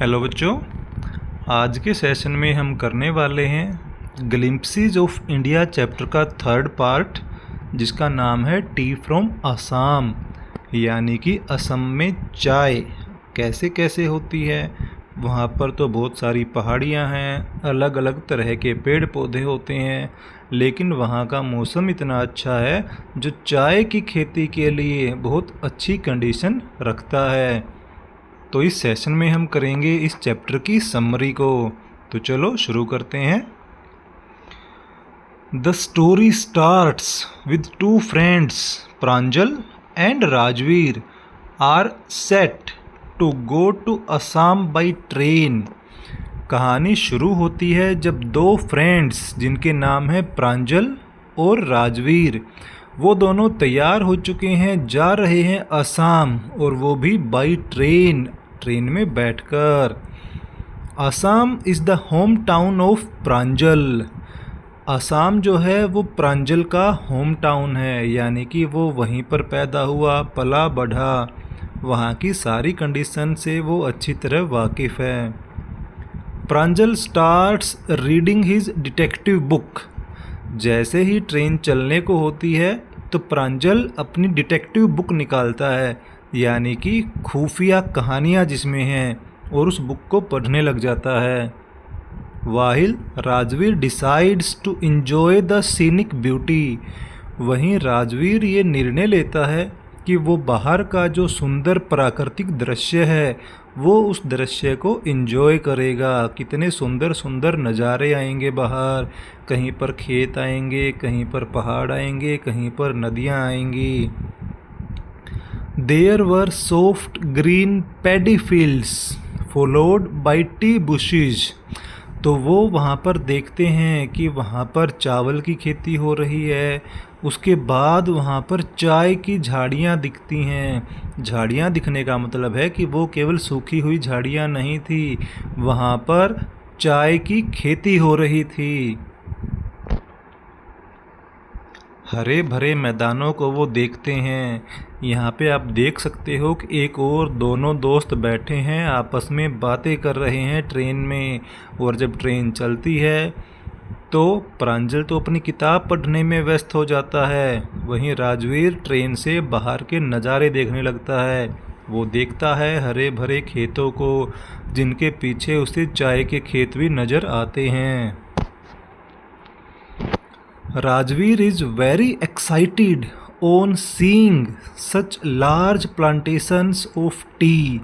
Hello बच्चों, आज के सेशन में हम करने वाले हैं ग्लिम्पसेस ऑफ इंडिया चैप्टर का थर्ड पार्ट, जिसका नाम है टी फ्रॉम असम। यानी कि असम में चाय कैसे कैसे होती है। वहाँ पर तो बहुत सारी पहाड़ियाँ हैं, अलग अलग तरह के पेड़ पौधे होते हैं, लेकिन वहाँ का मौसम इतना अच्छा है जो चाय की खेती के लिए बहुत अच्छी कंडीशन रखता है। तो इस सेशन में हम करेंगे इस चैप्टर की समरी को। तो चलो शुरू करते हैं। The story starts with two friends, Pranjal and Rajveer are set to go to Assam by train. कहानी शुरू होती है जब दो फ्रेंड्स, जिनके नाम है प्रांजल और राजवीर, वो दोनों तैयार हो चुके हैं, जा रहे हैं असम, और वो भी बाई ट्रेन में बैठकर। Assam is the home town of Pranjal. Assam जो है वो प्रांजल का होम टाउन है, यानी कि वो वहीं पर पैदा हुआ, पला बढ़ा, वहाँ की सारी कंडीशन से वो अच्छी तरह वाकिफ़ है। Pranjal starts reading his detective book. जैसे ही ट्रेन चलने को होती है तो प्रांजल अपनी डिटेक्टिव बुक निकालता है, यानी कि खुफिया कहानियाँ जिसमें हैं, और उस बुक को पढ़ने लग जाता है। While Rajveer decides to enjoy the scenic beauty. वहीं राजवीर ये निर्णय लेता है कि वो बाहर का जो सुंदर प्राकृतिक दृश्य है वो उस दृश्य को एंजॉय करेगा। कितने सुंदर सुंदर नज़ारे आएंगे बाहर, कहीं पर खेत आएंगे, कहीं पर पहाड़ आएंगे, कहीं पर नदियाँ आएंगी। There were soft green paddy fields followed by tea bushes. तो वो वहाँ पर देखते हैं कि वहाँ पर चावल की खेती हो रही है, उसके बाद वहाँ पर चाय की झाड़ियाँ दिखती हैं। झाड़ियाँ दिखने का मतलब है कि वो केवल सूखी हुई झाड़ियाँ नहीं थी, वहाँ पर चाय की खेती हो रही थी। हरे भरे मैदानों को वो देखते हैं। यहाँ पे आप देख सकते हो कि एक और दोनों दोस्त बैठे हैं, आपस में बातें कर रहे हैं ट्रेन में। और जब ट्रेन चलती है तो प्रांजल तो अपनी किताब पढ़ने में व्यस्त हो जाता है, वहीं राजवीर ट्रेन से बाहर के नज़ारे देखने लगता है। वो देखता है हरे भरे खेतों को, जिनके पीछे उसे चाय के खेत भी नज़र आते हैं। Rajveer is very excited on seeing such large plantations of tea।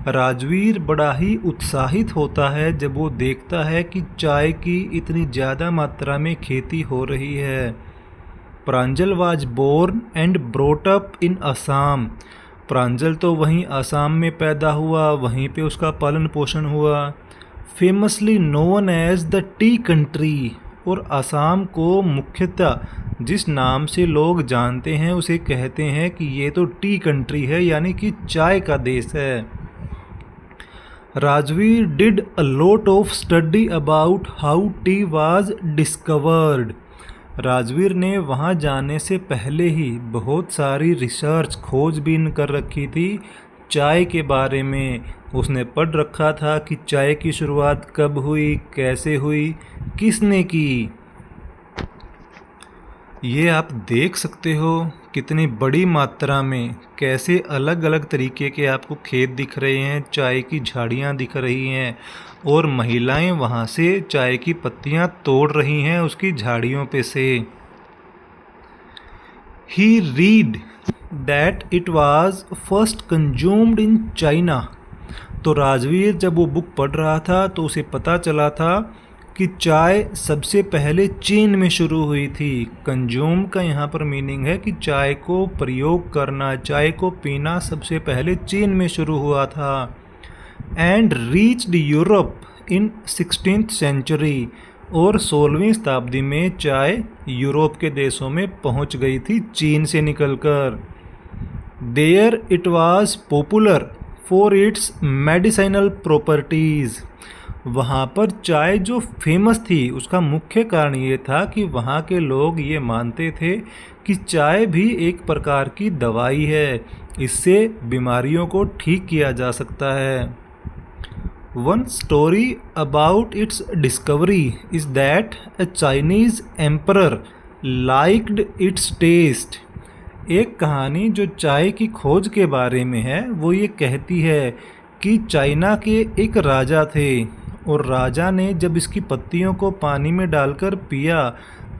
Rajveer बड़ा ही उत्साहित होता है जब वो देखता है कि चाय की इतनी ज़्यादा मात्रा में खेती हो रही है। Pranjal was born and brought up in Assam. Pranjal तो वहीं असम में पैदा हुआ, वहीं पे उसका पालन पोषण हुआ। Famously known as the tea country. और असम को मुख्यतः जिस नाम से लोग जानते हैं उसे कहते हैं कि ये तो टी कंट्री है, यानी कि चाय का देश है। Rajveer did a lot of study about how tea was discovered. Rajveer ने वहाँ जाने से पहले ही बहुत सारी रिसर्च खोजबीन कर रखी थी चाय के बारे में। उसने पढ़ रखा था कि चाय की शुरुआत कब हुई, कैसे हुई, किसने की। ये आप देख सकते हो कितनी बड़ी मात्रा में कैसे अलग अलग तरीके के आपको खेत दिख रहे हैं, चाय की झाड़ियाँ दिख रही हैं, और महिलाएं वहाँ से चाय की पत्तियाँ तोड़ रही हैं उसकी झाड़ियों पे से। He read that it was first consumed in China। तो राजवीर जब वो बुक पढ़ रहा था तो उसे पता चला था कि चाय सबसे पहले चीन में शुरू हुई थी। कंज्यूम का यहाँ पर मीनिंग है कि चाय को प्रयोग करना, चाय को पीना सबसे पहले चीन में शुरू हुआ था। And reached Europe in 16th century. और 16वीं शताब्दी में चाय यूरोप के देशों में पहुंच गई थी चीन से निकलकर। There it was popular for its medicinal properties. वहाँ पर चाय जो फेमस थी उसका मुख्य कारण ये था कि वहाँ के लोग ये मानते थे कि चाय भी एक प्रकार की दवाई है, इससे बीमारियों को ठीक किया जा सकता है। One story about its discovery is that a Chinese emperor liked its taste. एक कहानी जो चाय की खोज के बारे में है वो ये कहती है कि चाइना के एक राजा थे और राजा ने जब इसकी पत्तियों को पानी में डालकर पिया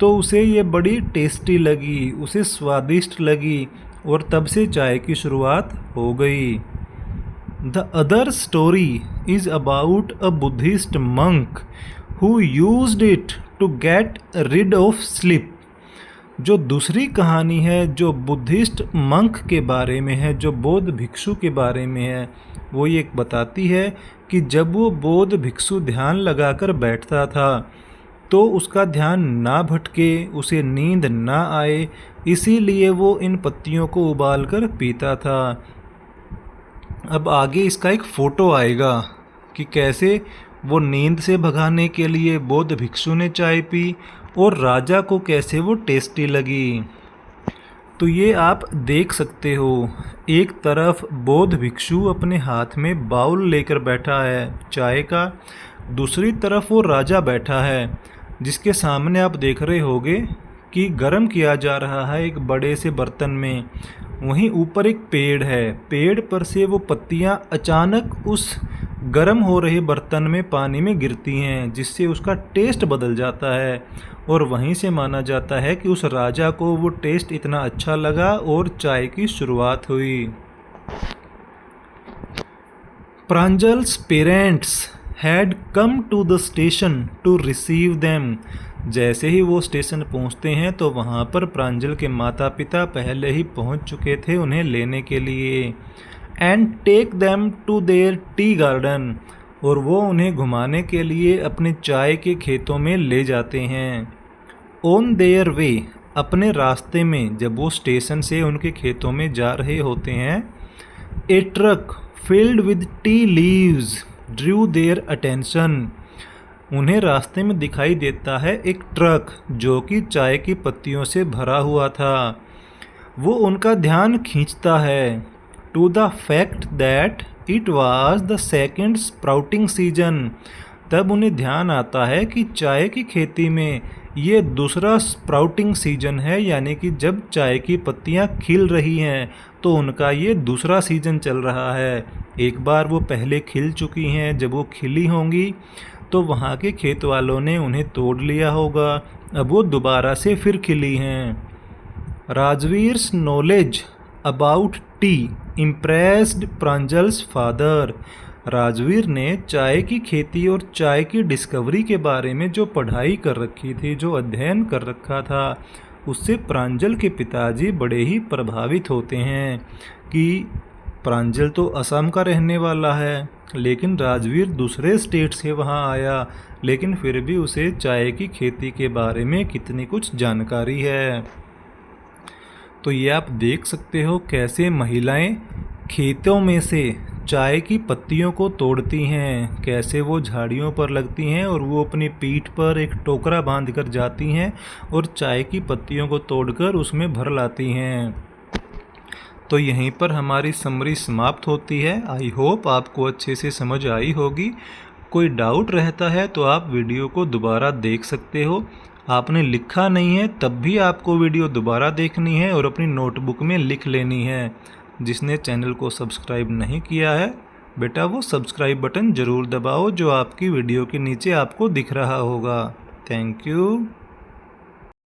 तो उसे ये बड़ी टेस्टी लगी, उसे स्वादिष्ट लगी और तब से चाय की शुरुआत हो गई। The other story is about a Buddhist monk who used it to get rid of sleep. जो दूसरी कहानी है जो बुद्धिस्ट मंक के बारे में है, जो बौद्ध भिक्षु के बारे में है, वो ये बताती है कि जब वो बौद्ध भिक्षु ध्यान लगाकर बैठता था तो उसका ध्यान ना भटके, उसे नींद ना आए, इसीलिए वो इन पत्तियों को उबालकर पीता था। अब आगे इसका एक फ़ोटो आएगा कि कैसे वो नींद से भगाने के लिए बौद्ध भिक्षु ने चाय पी और राजा को कैसे वो टेस्टी लगी। तो ये आप देख सकते हो, एक तरफ बौद्ध भिक्षु अपने हाथ में बाउल लेकर बैठा है चाय का, दूसरी तरफ वो राजा बैठा है जिसके सामने आप देख रहे होगे कि गर्म किया जा रहा है एक बड़े से बर्तन में। वहीं ऊपर एक पेड़ है, पेड़ पर से वो पत्तियां अचानक उस गर्म हो रहे बर्तन में पानी में गिरती हैं जिससे उसका टेस्ट बदल जाता है और वहीं से माना जाता है कि उस राजा को वो टेस्ट इतना अच्छा लगा और चाय की शुरुआत हुई। Pranjal's parents had come to the station to receive them. जैसे ही वो स्टेशन पहुंचते हैं तो वहां पर प्रांजल के माता पिता पहले ही पहुंच चुके थे उन्हें लेने के लिए। And take them to their tea garden, और वो उन्हें घुमाने के लिए अपने चाय के खेतों में ले जाते हैं। ऑन देयर वे, अपने रास्ते में जब वो स्टेशन से उनके खेतों में जा रहे होते हैं, a truck filled with tea leaves drew their attention. उन्हें रास्ते में दिखाई देता है एक ट्रक जो कि चाय की पत्तियों से भरा हुआ था। वो उनका ध्यान खींचता है to the fact that it was the second sprouting season. तब उन्हें ध्यान आता है कि चाय की खेती में ये दूसरा स्प्राउटिंग सीजन है, यानी कि जब चाय की पत्तियां खिल रही हैं तो उनका ये दूसरा सीजन चल रहा है। एक बार वो पहले खिल चुकी हैं, जब वो खिली होंगी तो वहाँ के खेत वालों ने उन्हें तोड़ लिया होगा, अब वो दोबारा से फिर खिली हैं। Rajveer's knowledge about tea impressed Pranjal's father. Rajveer ने चाय की खेती और चाय की डिस्कवरी के बारे में जो पढ़ाई कर रखी थी, जो अध्ययन कर रखा था, उससे प्रांजल के पिताजी बड़े ही प्रभावित होते हैं कि प्रांजल तो असम का रहने वाला है, लेकिन राजवीर दूसरे स्टेट से वहाँ आया, लेकिन फिर भी उसे चाय की खेती के बारे में कितनी कुछ जानकारी है। तो ये आप देख सकते हो कैसे महिलाएं खेतों में से चाय की पत्तियों को तोड़ती हैं, कैसे वो झाड़ियों पर लगती हैं और वो अपनी पीठ पर एक टोकरा बांध कर जाती हैं और चाय की पत्तियों को तोड़कर उसमें भर लाती हैं। तो यहीं पर हमारी समरी समाप्त होती है। आई होप आपको अच्छे से समझ आई होगी। कोई डाउट रहता है तो आप वीडियो को दोबारा देख सकते हो। आपने लिखा नहीं है तब भी आपको वीडियो दोबारा देखनी है और अपनी नोटबुक में लिख लेनी है। जिसने चैनल को सब्सक्राइब नहीं किया है बेटा वो सब्सक्राइब बटन ज़रूर दबाओ जो आपकी वीडियो के नीचे आपको दिख रहा होगा। Thank you.